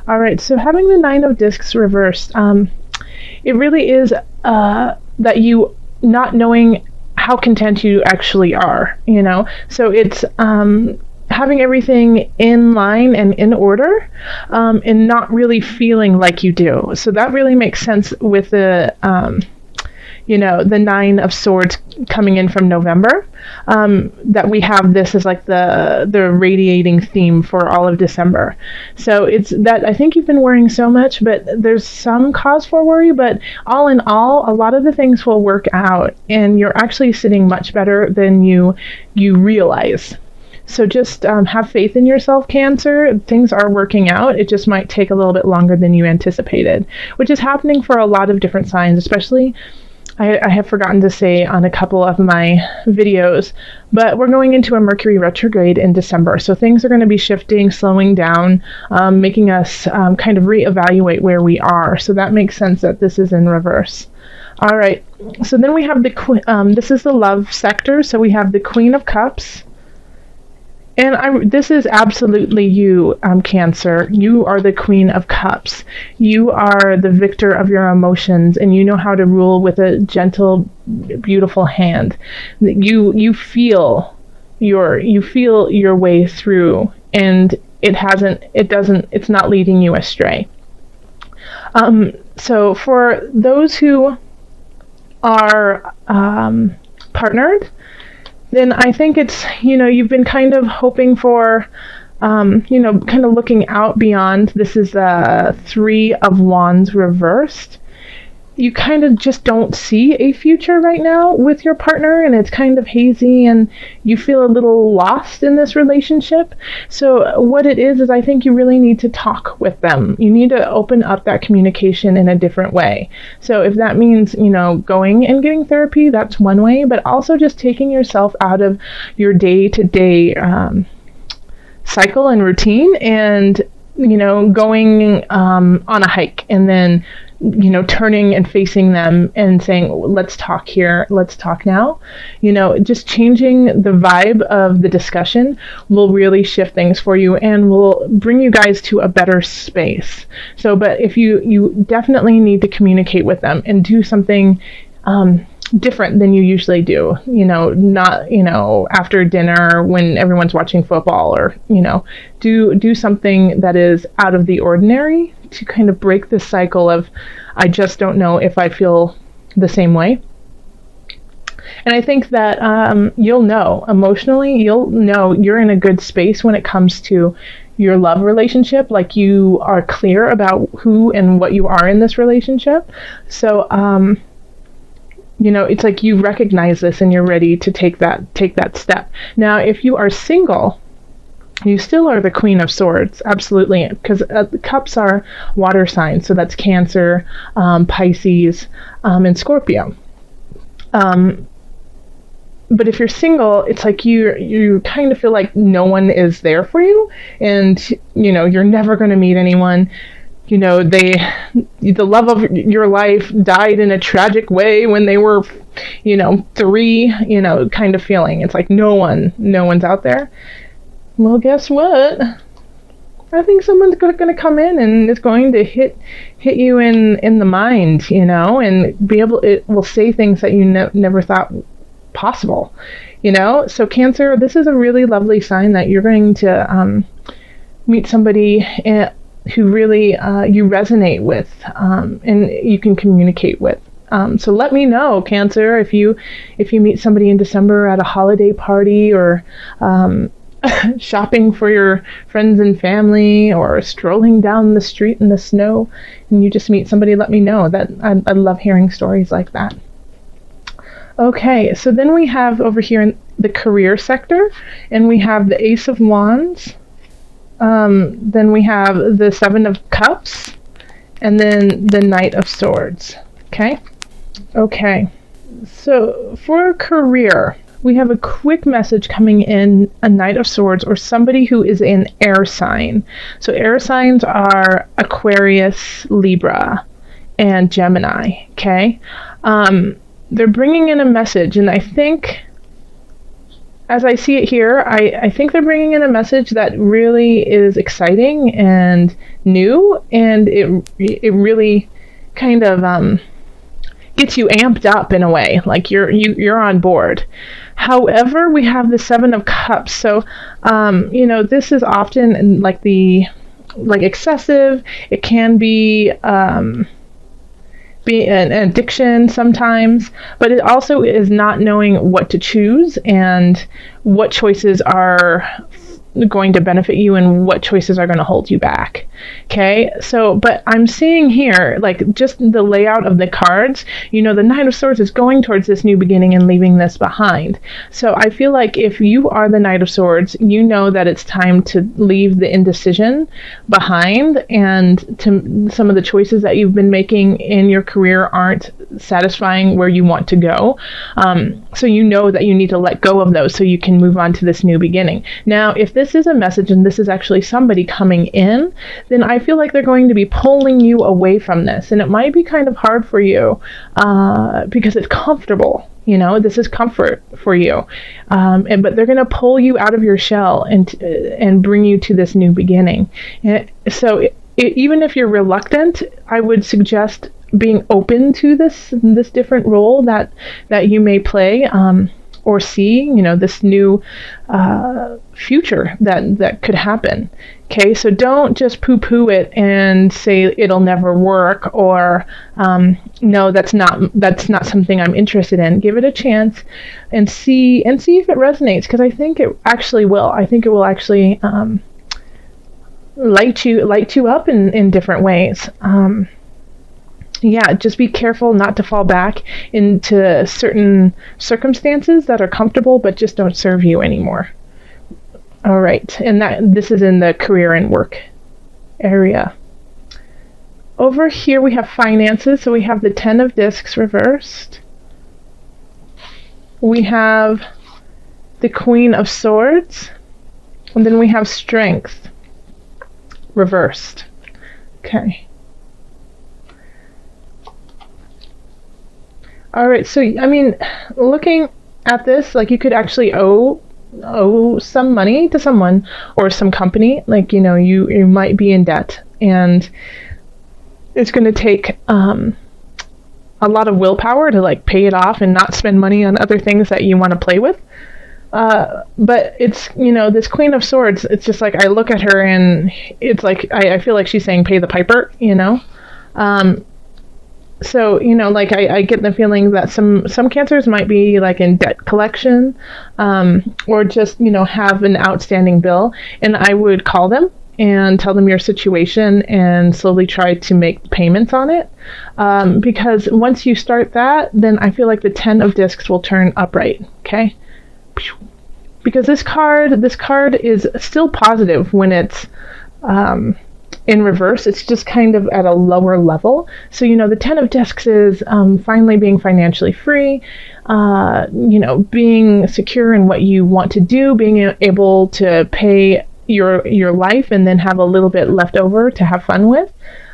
All right, so having the Nine of Discs reversed, it really is that you not knowing how content you actually are, you know? So it's having everything in line and in order, and not really feeling like you do. So that really makes sense with the the Nine of Swords coming in from November, that we have this as like the radiating theme for all of December. So it's that I think you've been worrying so much, but there's some cause for worry, but all in all, a lot of the things will work out, and you're actually sitting much better than you realize. So just have faith in yourself, Cancer. Things are working out. It just might take a little bit longer than you anticipated, which is happening for a lot of different signs, especially I have forgotten to say on a couple of my videos, but we're going into a Mercury retrograde in December. So things are going to be shifting, slowing down, making us kind of reevaluate where we are. So that makes sense that this is in reverse. All right. So then we have this is the love sector. So we have the Queen of Cups. And this is absolutely you, Cancer. You are the Queen of Cups. You are the victor of your emotions, and you know how to rule with a gentle, beautiful hand. You feel your way through, and it's not leading you astray. So for those who are partnered, then I think it's, you've been kind of hoping for, kind of looking out beyond. This is the Three of Wands reversed. You kind of just don't see a future right now with your partner, and it's kind of hazy, and you feel a little lost in this relationship. So what it is I think you really need to talk with them. You need to open up that communication in a different way. So if that means, going and getting therapy, that's one way, but also just taking yourself out of your day-to-day cycle and routine, and going on a hike, and then turning and facing them and saying, let's talk here, let's talk now. Just changing the vibe of the discussion will really shift things for you and will bring you guys to a better space. So, but if you definitely need to communicate with them and do something different than you usually do, not, after dinner when everyone's watching football, or, do something that is out of the ordinary to kind of break this cycle of, I just don't know if I feel the same way. And I think that you'll know emotionally, you're in a good space when it comes to your love relationship. Like, you are clear about who and what you are in this relationship. So, it's like you recognize this and you're ready to take that step. Now, if you are single, you still are the Queen of Swords, absolutely, because the cups are water signs, so that's Cancer, Pisces, and Scorpio. But if you're single, it's like you kind of feel like no one is there for you, and you're never going to meet anyone. The love of your life died in a tragic way when they were, 3, kind of feeling. It's like no one's out there. Well, guess what? I think someone's going to come in and it's going to hit you in the mind, and it will say things that you never thought possible, So Cancer, this is a really lovely sign that you're going to meet somebody who really you resonate with, and you can communicate with. So let me know, Cancer, if you meet somebody in December at a holiday party, or shopping for your friends and family, or strolling down the street in the snow, and you just meet somebody, let me know. That I love hearing stories like that. Okay, so then we have over here in the career sector, and we have the Ace of Wands. Then we have the Seven of Cups, and then the Knight of Swords. Okay. So for career, we have a quick message coming in, a Knight of Swords, or somebody who is an air sign. So air signs are Aquarius, Libra, and Gemini. Okay. They're bringing in a message, and I think as I see it here, I think they're bringing in a message that really is exciting and new, and it really kind of gets you amped up in a way, like you're on board. However, we have the Seven of Cups, so this is often like excessive. It can be an addiction sometimes, but it also is not knowing what to choose and what choices are going to benefit you and what choices are going to hold you back. Okay, so but I'm seeing here, like, just the layout of the cards, the Knight of Swords is going towards this new beginning and leaving this behind. So I feel like if you are the Knight of Swords, you know that it's time to leave the indecision behind, and to some of the choices that you've been making in your career aren't satisfying where you want to go. So you know that you need to let go of those so you can move on to this new beginning. Now, if this is a message and this is actually somebody coming in, then I feel like they're going to be pulling you away from this. And it might be kind of hard for you because it's comfortable. This is comfort for you. But they're going to pull you out of your shell and bring you to this new beginning. So even if you're reluctant, I would suggest being open to this different role that you may play, or see, this new future that could happen. Okay, so don't just poo-poo it and say it'll never work, or no, that's not something I'm interested in. Give it a chance and see if it resonates, because I think it actually will. I think it will actually light you up in different ways. Just be careful not to fall back into certain circumstances that are comfortable but just don't serve you anymore. All right, and this is in the career and work area. Over here we have finances, so we have the Ten of Discs reversed. We have the Queen of Swords, and then we have Strength reversed. Okay. All right, so looking at this, like, you could actually owe some money to someone or some company. Like, you might be in debt, and it's going to take a lot of willpower to, like, pay it off and not spend money on other things that you want to play with. But it's, this Queen of Swords, it's just like, I look at her and it's like, I feel like she's saying pay the piper, So, like, I get the feeling that some cancers might be, like, in debt collection, or just, have an outstanding bill. And I would call them and tell them your situation and slowly try to make payments on it. Because once you start that, then I feel like the Ten of Discs will turn upright, okay? Because this card is still positive when it's in reverse. It's just kind of at a lower level. So, the Ten of Discs is finally being financially free, being secure in what you want to do, being able to pay your life and then have a little bit left over to have fun with.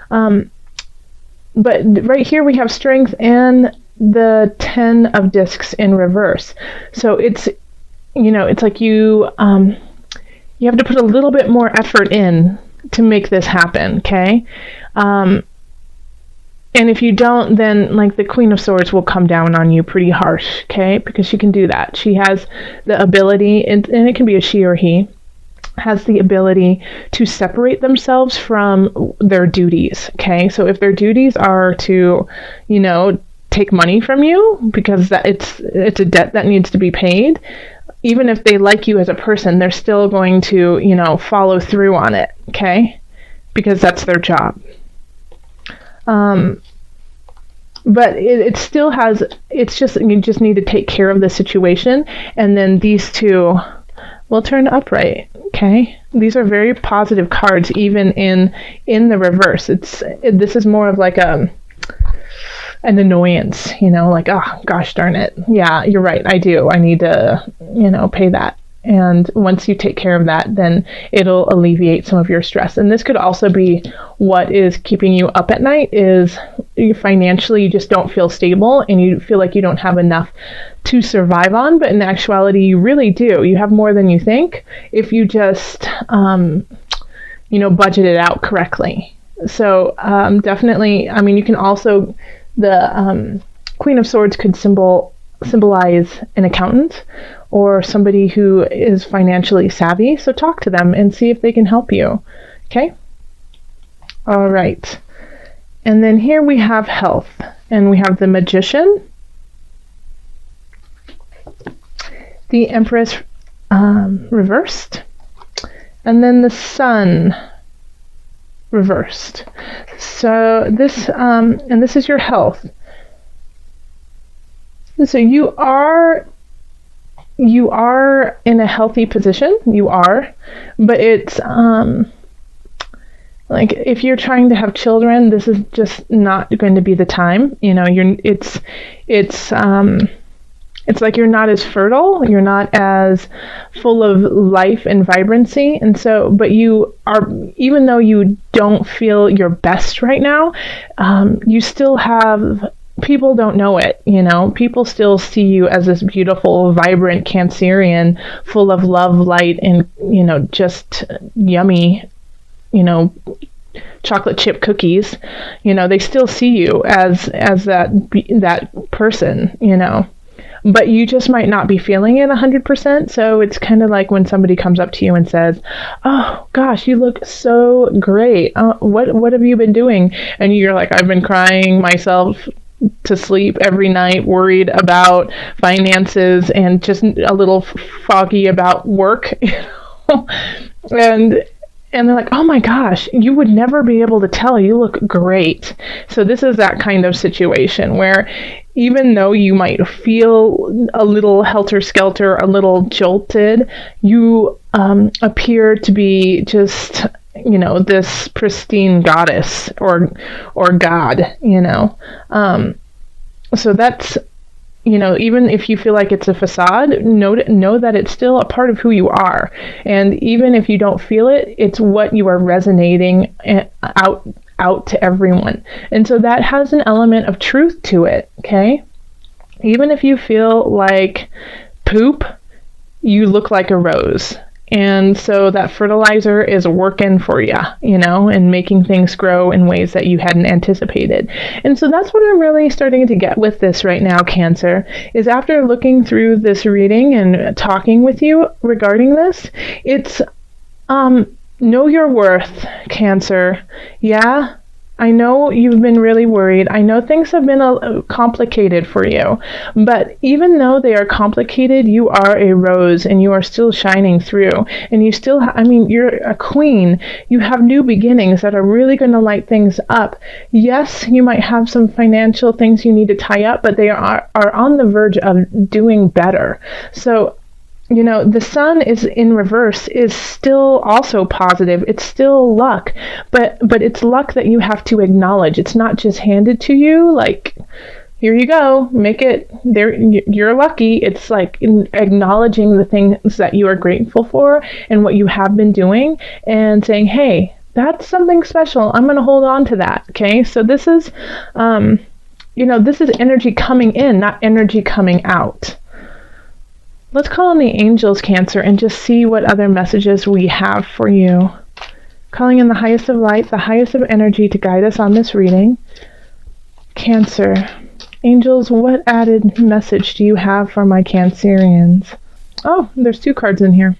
But right here we have Strength and the Ten of Discs in reverse. So it's, it's like you have to put a little bit more effort in to make this happen, okay? And if you don't, then, like, the Queen of Swords will come down on you pretty harsh, okay? Because she can do that. She has the ability, and it can be a she or he, has the ability to separate themselves from their duties, okay? So if their duties are to, take money from you because it's a debt that needs to be paid, even if they like you as a person, they're still going to, follow through on it, okay? Because that's their job. But it still has, you just need to take care of the situation, and then these two will turn upright, okay? These are very positive cards, even in the reverse. This is more of like an annoyance, like, oh, gosh darn it. Yeah, you're right, I do. I need to, pay that. And once you take care of that, then it'll alleviate some of your stress. And this could also be what is keeping you up at night, is you financially you just don't feel stable and you feel like you don't have enough to survive on. But in actuality, you really do. You have more than you think if you just, budget it out correctly. So definitely, I mean, you can also, the Queen of Swords could symbolize an accountant or somebody who is financially savvy. So talk to them and see if they can help you. Okay? All right. And then here we have health, and we have the Magician, the Empress reversed, and then the Sun reversed. So this, and this is your health. So you are in a healthy position. You are, but it's like if you're trying to have children, this is just not going to be the time. It's like you're not as fertile, you're not as full of life and vibrancy. And so, but you are, even though you don't feel your best right now, you still have, people don't know it, people still see you as this beautiful, vibrant Cancerian, full of love, light, and, just yummy, chocolate chip cookies. They still see you as that person, but you just might not be feeling it 100%. So it's kind of like when somebody comes up to you and says, "Oh gosh, you look so great. What have you been doing?" And you're like, "I've been crying myself to sleep every night, worried about finances and just a little foggy about work." And they're like, "Oh my gosh, you would never be able to tell. You look great." So this is that kind of situation where even though you might feel a little helter-skelter, a little jolted, you appear to be just, this pristine goddess or god, So that's, even if you feel like it's a facade, know that it's still a part of who you are. And even if you don't feel it, it's what you are resonating out to everyone. And so that has an element of truth to it, okay? Even if you feel like poop, you look like a rose. And so that fertilizer is working for you, and making things grow in ways that you hadn't anticipated. And so that's what I'm really starting to get with this right now, Cancer, is after looking through this reading and talking with you regarding this, it's know your worth, Cancer. Yeah, I know you've been really worried. I know things have been complicated for you, but even though they are complicated, you are a rose and you are still shining through. And you still, you're a queen. You have new beginnings that are really going to light things up. Yes, you might have some financial things you need to tie up, but they are on the verge of doing better. So, the Sun is in reverse is still also positive. It's still luck, but it's luck that you have to acknowledge. It's not just handed to you like, here you go, make it there. You're lucky. It's like acknowledging the things that you are grateful for and what you have been doing and saying, hey, that's something special. I'm going to hold on to that. Okay. So this is, this is energy coming in, not energy coming out. Let's call on the angels, Cancer, and just see what other messages we have for you. Calling in the highest of light, the highest of energy to guide us on this reading. Cancer. Angels, what added message do you have for my Cancerians? Oh, there's 2 cards in here.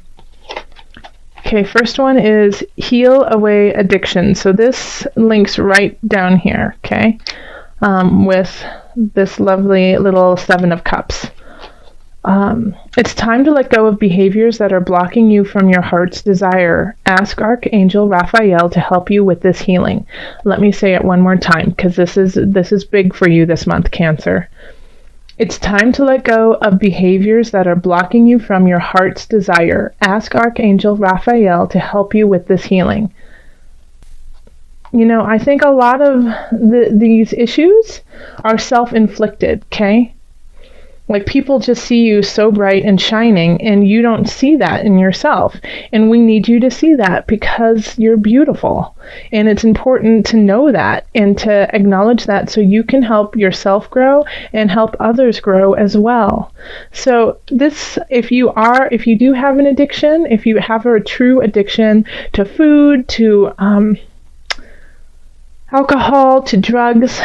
Okay, first one is heal away addiction. So this links right down here, okay, with this lovely little 7 of Cups. It's time to let go of behaviors that are blocking you from your heart's desire. Ask Archangel Raphael to help you with this healing. Let me say it one more time, because this is big for you this month, Cancer. It's time to let go of behaviors that are blocking you from your heart's desire. Ask Archangel Raphael to help you with this healing. I think a lot of these issues are self-inflicted, okay? Like, people just see you so bright and shining, and you don't see that in yourself. And we need you to see that because you're beautiful. And it's important to know that and to acknowledge that so you can help yourself grow and help others grow as well. So this, if you do have an addiction, if you have a true addiction to food, to alcohol, to drugs,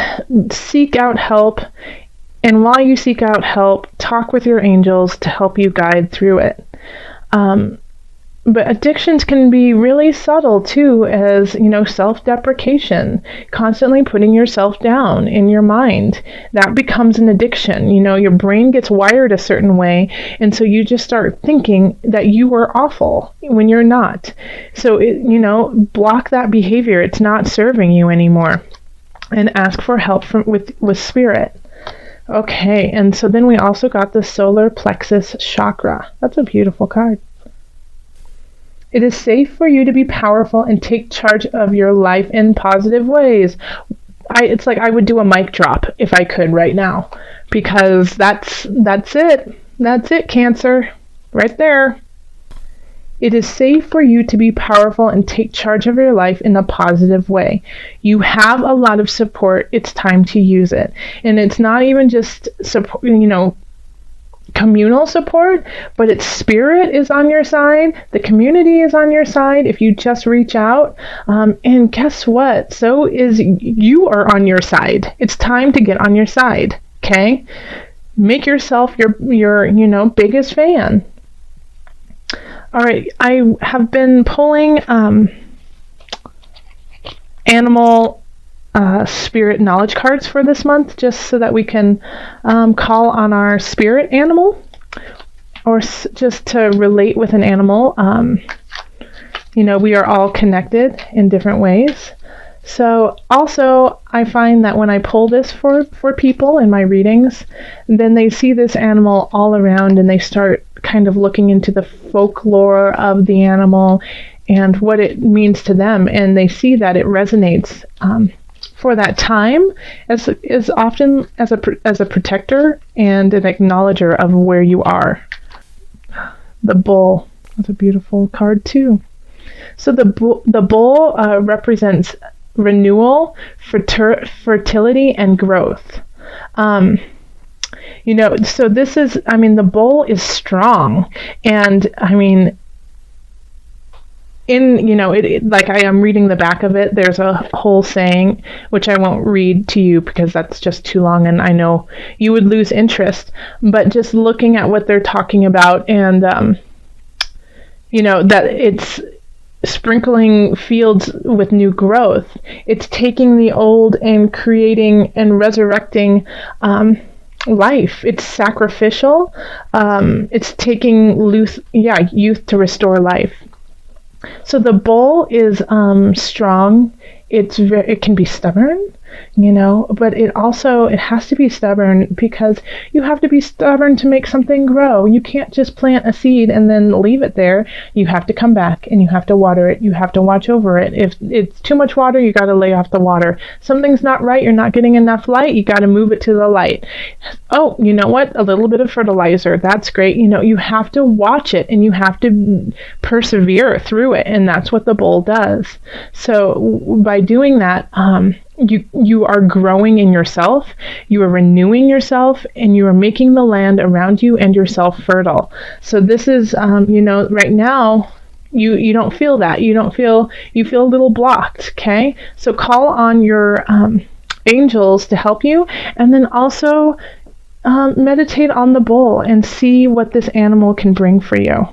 seek out help. And while you seek out help, talk with your angels to help you guide through it. But addictions can be really subtle too, as, self-deprecation, constantly putting yourself down in your mind. That becomes an addiction. Your brain gets wired a certain way, and so you just start thinking that you are awful when you're not. So, block that behavior. It's not serving you anymore. And ask for help with spirit. Okay, and so then we also got the solar plexus chakra. That's a beautiful card. It is safe for you to be powerful and take charge of your life in positive ways. It's like I would do a mic drop if I could right now, because that's it. That's it, Cancer. Right there. It is safe for you to be powerful and take charge of your life in a positive way. You have a lot of support. It's time to use it. And it's not even just support, communal support, but its spirit is on your side. The community is on your side if you just reach out. And guess what? So is you are on your side. It's time to get on your side. Okay? Make yourself your biggest fan. All right, I have been pulling animal spirit knowledge cards for this month, just so that we can call on our spirit animal, or just to relate with an animal. We are all connected in different ways. So also, I find that when I pull this for people in my readings, then they see this animal all around, and they start kind of looking into the folklore of the animal and what it means to them, and they see that it resonates for that time as often as a protector and an acknowledger of where you are. The bull. That's a beautiful card too. So the bull represents renewal, fertility, and growth. So this is, the bull is strong, and like I am reading the back of it, there's a whole saying, which I won't read to you because that's just too long, and I know you would lose interest, but just looking at what they're talking about, and, that it's sprinkling fields with new growth. It's taking the old and creating and resurrecting life. It's sacrificial. It's taking youth to restore life. So the bull is strong. It can be stubborn, but it has to be stubborn because you have to be stubborn to make something grow. You can't just plant a seed and then leave it there. You have to come back and you have to water it. You have to watch over it. If it's too much water, you got to lay off the water. Something's not right. You're not getting enough light. You got to move it to the light. Oh, you know what? A little bit of fertilizer. That's great. You have to watch it and you have to persevere through it. And that's what the bull does. So by doing that, you are growing in yourself, you are renewing yourself, and you are making the land around you and yourself fertile. So this is, right now, you don't feel that. You feel a little blocked, okay? So call on your angels to help you, and then also meditate on the bull and see what this animal can bring for you.